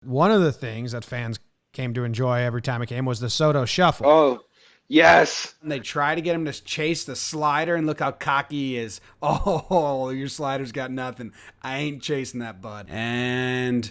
One of the things that fans came to enjoy every time it came was the Soto Shuffle. Oh, yes. And they try to get him to chase the slider, and look how cocky he is. Oh, your slider's got nothing. I ain't chasing that, bud. And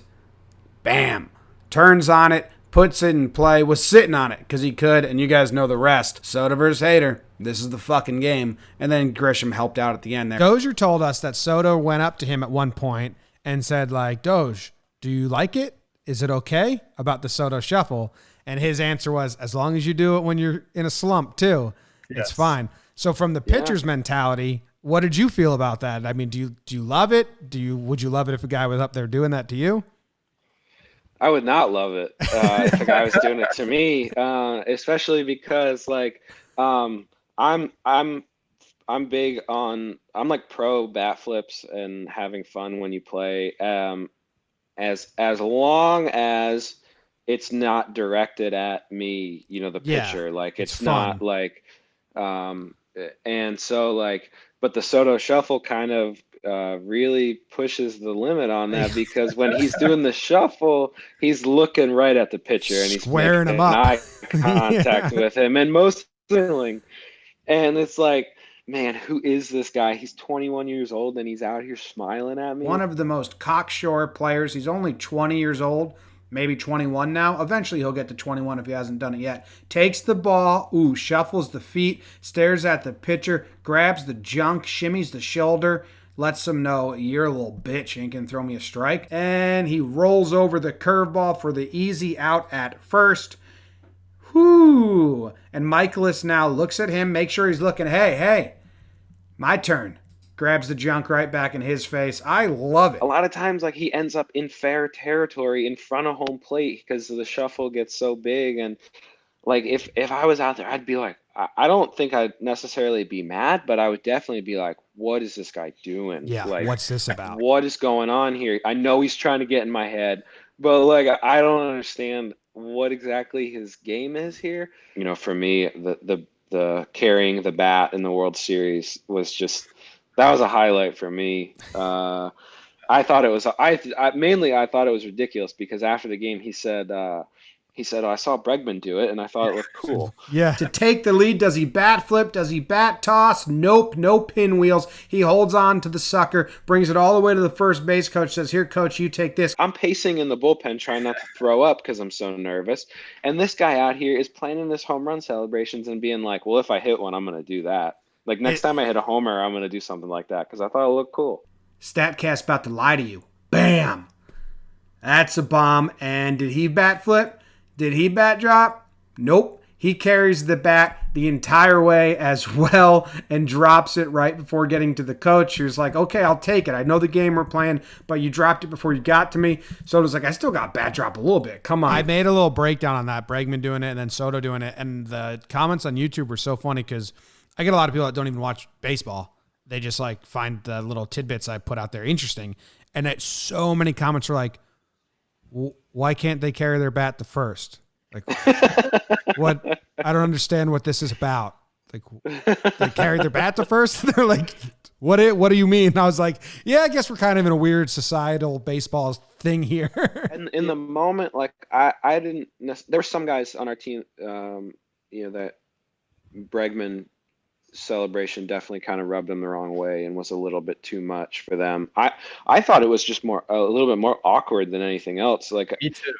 bam. Turns on it, puts it in play, was sitting on it because he could, and you guys know the rest. Soto versus Hader. This is the fucking game. And then Grisham helped out at the end there. Dozier told us that Soto went up to him at one point and said, like, Doge, do you like it? Is it okay about the Soto Shuffle? And his answer was, as long as you do it when you're in a slump too, it's fine. So from the pitcher's mentality, what did you feel about that? I mean, do you love it? Would you love it if a guy was up there doing that to you? I would not love it if a guy was doing it to me, especially because like I'm big on I'm like pro bat flips and having fun when you play. As long as it's not directed at me, the pitcher. Like it's not like and so like but the Soto Shuffle kind of really pushes the limit on that because when he's doing the shuffle, he's looking right at the pitcher and he's squaring him up, eye contact with him, and most certainly. And it's like, man, who is this guy? He's 21 years old and he's out here smiling at me. One of the most cocksure players. He's only 20 years old, maybe 21 now. Eventually he'll get to 21 if he hasn't done it yet. Takes the ball, shuffles the feet, stares at the pitcher, grabs the junk, shimmies the shoulder, lets him know, you're a little bitch, you ain't gonna throw me a strike. And he rolls over the curveball for the easy out at first. Whoo! And Michaelis now looks at him, make sure he's looking, hey, my turn. Grabs the junk right back in his face. I love it. A lot of times, like, he ends up in fair territory in front of home plate because the shuffle gets so big. And, like, if I was out there, I'd be like, I don't think I'd necessarily be mad, but I would definitely be like, what is this guy doing? Yeah, like, what's this about? What is going on here? I know he's trying to get in my head, but, like, I don't understand what exactly his game is here. For me, the carrying the bat in the World Series was just – that was a highlight for me. I thought it was. I thought it was ridiculous because after the game he said, "Oh, I saw Bregman do it, and I thought it looked cool." Yeah. To take the lead, does he bat flip? Does he bat toss? Nope, no pinwheels. He holds on to the sucker, brings it all the way to the first base coach. Says, "Here, coach, you take this." I'm pacing in the bullpen, trying not to throw up because I'm so nervous. And this guy out here is planning this home run celebrations and being like, "Well, if I hit one, I'm going to do that." Like, next time I hit a homer, I'm going to do something like that because I thought it looked cool. StatCast about to lie to you. Bam! That's a bomb. And did he bat flip? Did he bat drop? Nope. He carries the bat the entire way as well and drops it right before getting to the coach, who's like, okay, I'll take it. I know the game we're playing, but you dropped it before you got to me. Soto's like, I still got bat drop a little bit. Come on. I made a little breakdown on that. Bregman doing it and then Soto doing it. And the comments on YouTube were so funny because I get a lot of people that don't even watch baseball. They just like find the little tidbits I put out there interesting. And so many comments are like, why can't they carry their bat to first? Like, what? I don't understand what this is about. Like, they carried their bat to first? They're like, what do you mean? And I was like, yeah, I guess we're kind of in a weird societal baseball thing here. And in the moment, like, I didn't – there were some guys on our team, that Bregman – celebration definitely kind of rubbed them the wrong way and was a little bit too much for them. I thought it was just a little bit more awkward than anything else. Like, Me too.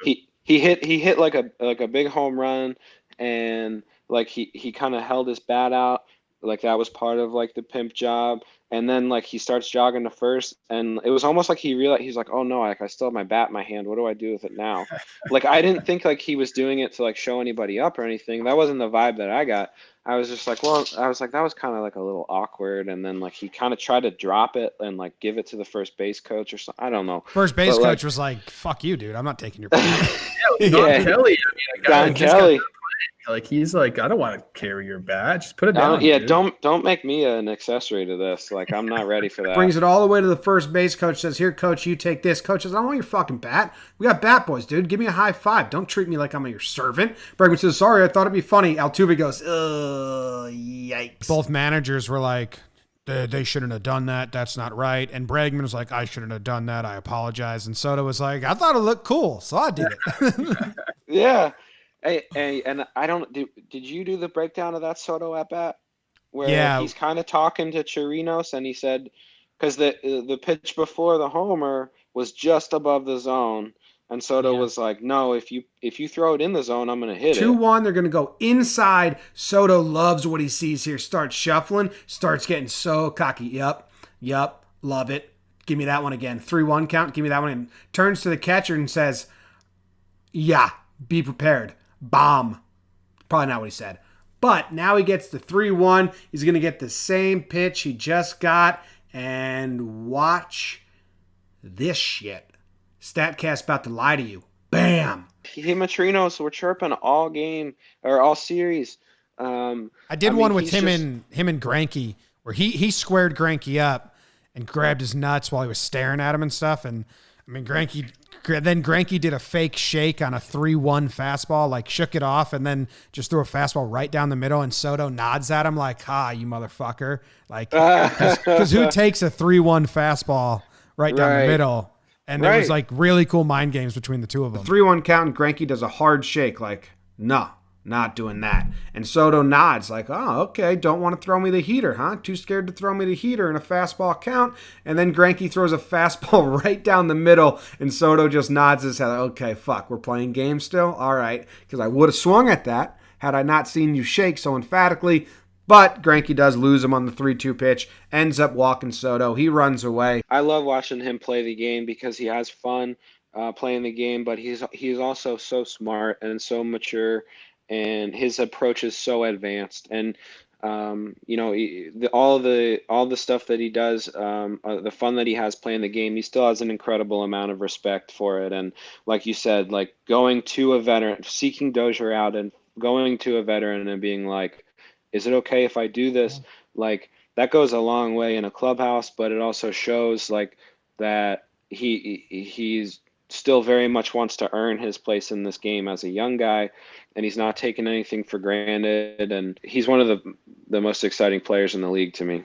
He hit like a big home run, and like he kind of held his bat out, like that was part of like the pimp job. And then like he starts jogging to first, and it was almost like he realized, he's like, oh no, like I still have my bat in my hand. What do I do with it now? Like, I didn't think like he was doing it to like show anybody up or anything. That wasn't the vibe that I got. I was just like, that was kind of like a little awkward. And then like he kind of tried to drop it and like give it to the first base coach or something. I don't know. First base coach was like, fuck you, dude. I'm not taking your bat. Don Kelly. Don Kelly. Like, he's like, I don't want to carry your bat. Just put it down. Yeah, dude. don't make me an accessory to this. Like, I'm not ready for that. Brings it all the way to the first base coach. Says, here, coach, you take this. Coach says, I don't want your fucking bat. We got bat boys, dude. Give me a high five. Don't treat me like I'm your servant. Bregman says, sorry, I thought it'd be funny. Altuve goes, yikes. Both managers were like, they shouldn't have done that. That's not right. And Bregman was like, I shouldn't have done that. I apologize. And Soto was like, I thought it looked cool, so I did it. Yeah. Hey, and I don't did you do the breakdown of that Soto at bat where Yeah. he's kind of talking to Chirinos and he said because the pitch before the homer was just above the zone and Soto Yeah. was like, no, if you throw it in the zone, I'm gonna hit 2-1, they're going to go inside. Soto loves what he sees here. Starts shuffling, starts getting so cocky. Yup, love it. Give me that one again. 3-1 count, give me that one. And turns to the catcher and says, yeah, be prepared. Bomb. Probably not what he said. But now he gets the 3-1. He's going to get the same pitch he just got. And watch this shit. StatCast about to lie to you. Bam. Him and Chirinos were chirping all game or all series. I did one with him and Greinke where he squared Greinke up and grabbed his nuts while he was staring at him and stuff. And I mean, Greinke did a fake shake on a 3-1 fastball, like shook it off and then just threw a fastball right down the middle. And Soto nods at him like, "Ha, you motherfucker!" Like, because who takes a 3-1 fastball right down the middle? And there was like really cool mind games between the two of them. 3-1 count and Greinke does a hard shake like, no, not doing that. And Soto nods like, oh, okay, don't want to throw me the heater, huh? Too scared to throw me the heater in a fastball count. And then Greinke throws a fastball right down the middle and Soto just nods his head like, okay, fuck, we're playing games still? All right, because I would have swung at that had I not seen you shake so emphatically. But Greinke does lose him on the 3-2 pitch, ends up walking Soto. He runs away. I love watching him play the game because he has fun playing the game, but he's also so smart and so mature, and his approach is so advanced. And all the stuff that he does, the fun that he has playing the game, he still has an incredible amount of respect for it. And like you said, like going to a veteran, seeking Dozier out, and going to a veteran and being like, is it okay if I do this? Like that goes a long way in a clubhouse, but it also shows like that he's still very much wants to earn his place in this game as a young guy, and he's not taking anything for granted. And he's one of the most exciting players in the league to me.